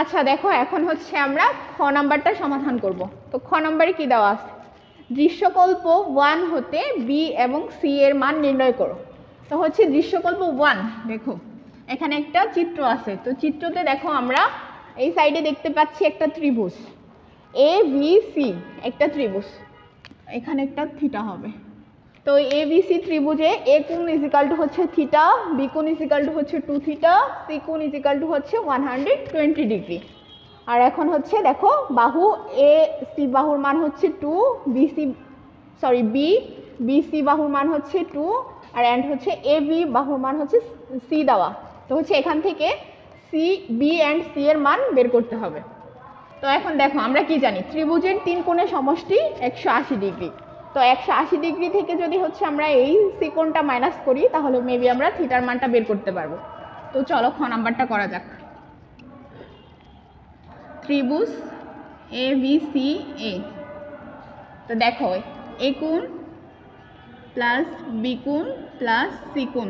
আচ্ছা দেখো, এখন হচ্ছে আমরা খ নাম্বারটা সমাধান করব। তো খ নাম্বারে কি দেওয়া আছে, দৃশ্যকল্প 1 হতে বি এবং সি এর মান নির্ণয় করো। তো হচ্ছে দৃশ্যকল্প 1, দেখো এখানে একটা চিত্র আছে। তো চিত্রতে দেখো আমরা এই সাইডে দেখতে পাচ্ছি একটা ত্রিভুজ এ বি সি, একটা ত্রিভুজ, এখানে একটা থিটা হবে। তো এ বি সি ত্রিভুজে এ কোণ ইজিক্যাল টু হচ্ছে থিটা, বি কোণ ইজিক্যাল টু হচ্ছে 2 থিটা, সি কোণ ইজিক্যাল টু হচ্ছে 120 ডিগ্রি। আর এখন হচ্ছে দেখো বাহু এ সি বাহুর মান হচ্ছে 2, বি সি বাহুর মান হচ্ছে 2, আর এন্ড হচ্ছে এ বি বাহুর মান হচ্ছে সি দেওয়া। তো হচ্ছে এখান থেকে সি বি অ্যান্ড সি এর মান বের করতে হবে। তো এখন দেখো আমরা কি জানি, ত্রিভুজের 3 কোণের সমষ্টি 180 ডিগ্রি। তো 180 ডিগ্রি থেকে যদি হচ্ছে আমরা এই সি কোণটা মাইনাস করি, তাহলে মেবি আমরা থিটার মানটা বের করতে পারবো। তো চলো খ নাম্বারটা করা যাক। ত্রিভুজ এ বি সি এ, তো দেখো এ কোণ প্লাস বি কোণ প্লাস সি কোণ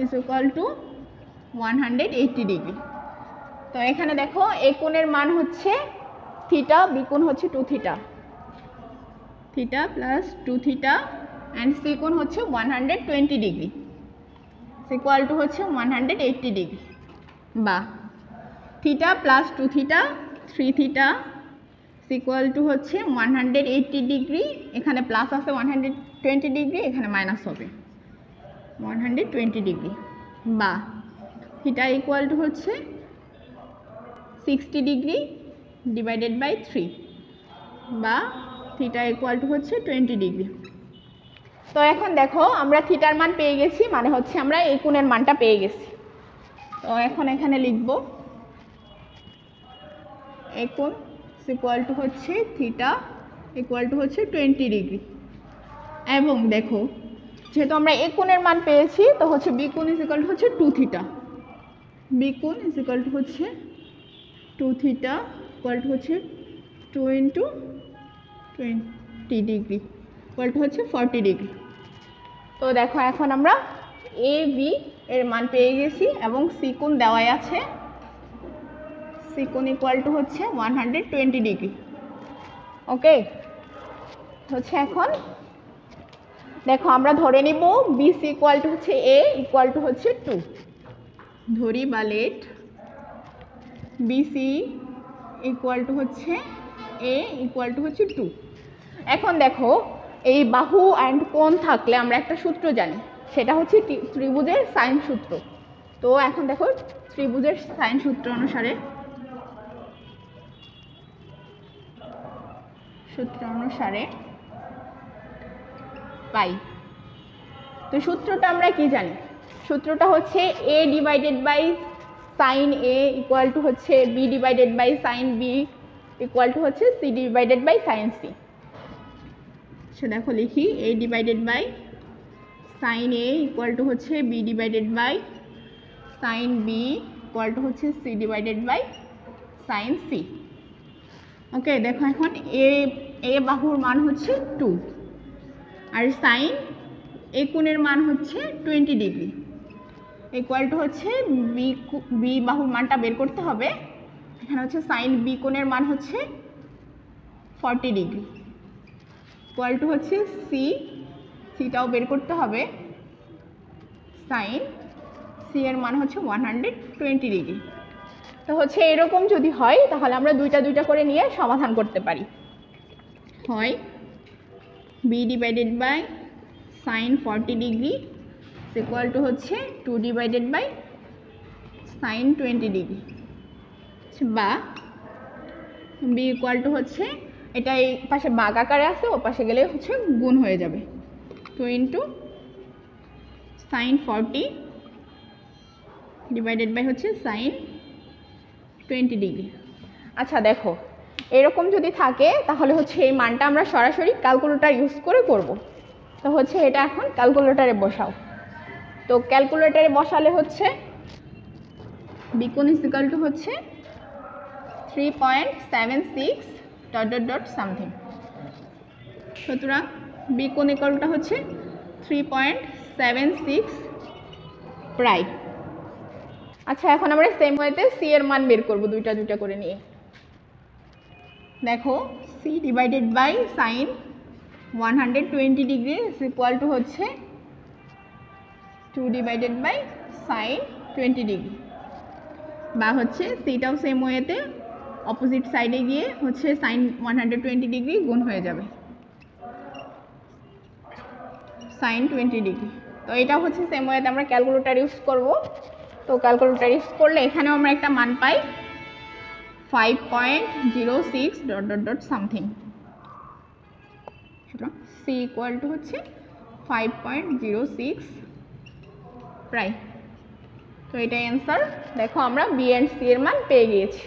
ইজ ইকুয়াল টু 180 ডিগ্রি। তো এখানে দেখো এ কোণের মান হচ্ছে থিটা, বি কোণ হচ্ছে 2 theta, theta plus 2 theta, and C কোণ হচ্ছে 120 ডিগ্রি ইকুয়াল টু হচ্ছে 180 ডিগ্রি, বা theta plus 2 theta 3 theta equal to হচ্ছে 180 ডিগ্রি। এখানে প্লাস আছে 120 ডিগ্রি, এখানে মাইনাস হবে 120 ডিগ্রি, বা থিটা ইকুয়াল টু হচ্ছে 60 ডিগ্রি ডিভাইডেড বাই 3, বা থিটা ইকুয়াল টু হচ্ছে 20 ডিগ্রি। তো এখন দেখো আমরা থিটার মান পেয়ে গেছি, মানে হচ্ছে আমরা এই কোণের মানটা পেয়ে গেছি। তো এখন এখানে লিখব এই কোণ ইকুয়াল টু হচ্ছে থিটা ইকুয়াল টু হচ্ছে 20 ডিগ্রি। এবং দেখো যেহেতু আমরা এই কোণের মান পেয়েছি, তো হচ্ছে বি কোণ ইকুয়াল টু হচ্ছে 2 থিটা, বি কোণ ইকুয়াল টু হচ্ছে 2 থিটা ইকুয়াল টু হচ্ছে 2 ইন্টু 20 ডিগ্রি ইকুয়াল টু হচ্ছে 40 ডিগ্রি। তো দেখো এখন আমরা এ বি এর মান পেয়ে গেছি এবং সি কোণ দেওয়াই আছে, সি কোণ ইকুয়াল টু হচ্ছে 120 ডিগ্রি। ওকে, হচ্ছে এখন দেখো আমরা ধরে নিব বি সি ইকুয়াল টু হচ্ছে এ ইকুয়াল টু হচ্ছে 2, ধরি বা let B C equal to হচ্ছে এ ইকুয়াল টু হচ্ছে 2। এখন দেখো এই বাহু অ্যান্ড কোণ থাকলে আমরা একটা সূত্র জানি, সেটা হচ্ছে ত্রিভুজের সাইন সূত্র। তো এখন দেখো ত্রিভুজের সাইন সূত্র অনুসারে পাই। তো সূত্রটা আমরা কি জানি, সূত্রটা হচ্ছে A divided by sine A equal to হচ্ছে B divided by sine B equal to হচ্ছে C divided by sine C. সে দেখো লিখি A divided by sine A equal to হচ্ছে B divided by sine B equal to হচ্ছে C divided by sine C. Okay, দেখো এখন এ বাহুর মান হচ্ছে 2, আর সাইন এ কোণের মান হচ্ছে 20 ডিগ্রি ইকুয়াল টু হচ্ছে বি বাহুর মানটা বের করতে হবে। এখানে হচ্ছে সাইন বি কোণের মান হচ্ছে 40 ডিগ্রি ইকুয়াল টু হচ্ছে সিটাও বের করতে হবে, সাইন সি এর মান হচ্ছে 120 ডিগ্রি। তো হচ্ছে এরকম যদি হয় তাহলে আমরা দুইটা করে নিয়ে সমাধান করতে পারি। হয় B divided by sine 40 degree equal to হচ্ছে 2 ডিভাইডেড বাই সাইন 20 ডিগ্রি, বা বি ইকুয়াল টু হচ্ছে এটা এই পাশে ভাগ আকারে আছে, ও পাশে গেলে হচ্ছে গুণ হয়ে যাবে 2 ইন্টু সাইন 40 ডিভাইডেড বাই হচ্ছে সাইন 20 ডিগ্রি। আচ্ছা দেখো এরকম যদি থাকে তাহলে হচ্ছে এই মানটা আমরা সরাসরি ক্যালকুলেটর ইউজ করে করব। তো হচ্ছে এটা এখন ক্যালকুলেটরে বসাও। তো ক্যালকুলেটরে বসালে হচ্ছে বি কোণ ইকুয়াল টু হচ্ছে 3.76 ডট ডট ডট সামথিং। সুতরাং বি কোণ ইকুয়ালটা হচ্ছে 3.76 প্রায়। আচ্ছা, এখন আমরা সেম ওয়েতে সি এর মান বের করব দুইটা দুইটা করে নিয়ে। দেখো C divided by sine 120 degree is equal to হচ্ছে 2 ডিভাইডেড বাই সাইন 20 ডিগ্রি, বা হচ্ছে সিটাও সেম ওয়েতে অপোজিট সাইডে গিয়ে হচ্ছে সাইন 120 ডিগ্রি গুণ হয়ে যাবে সাইন 20 ডিগ্রি। তো এটা হচ্ছে সেম ওয়েতে আমরা ক্যালকুলেটর ইউজ করব। তো ক্যালকুলেটর ইউজ করলে এখানেও আমরা একটা মান পাই 5.06 ডট ডট ডট সামথিং। সুতরাং সি ইকুয়াল টু হচ্ছে 5.06 প্রায়। তো এটাই অ্যান্সার। দেখো আমরা বি অ্যান্ড সি এর মান পেয়ে গিয়েছি।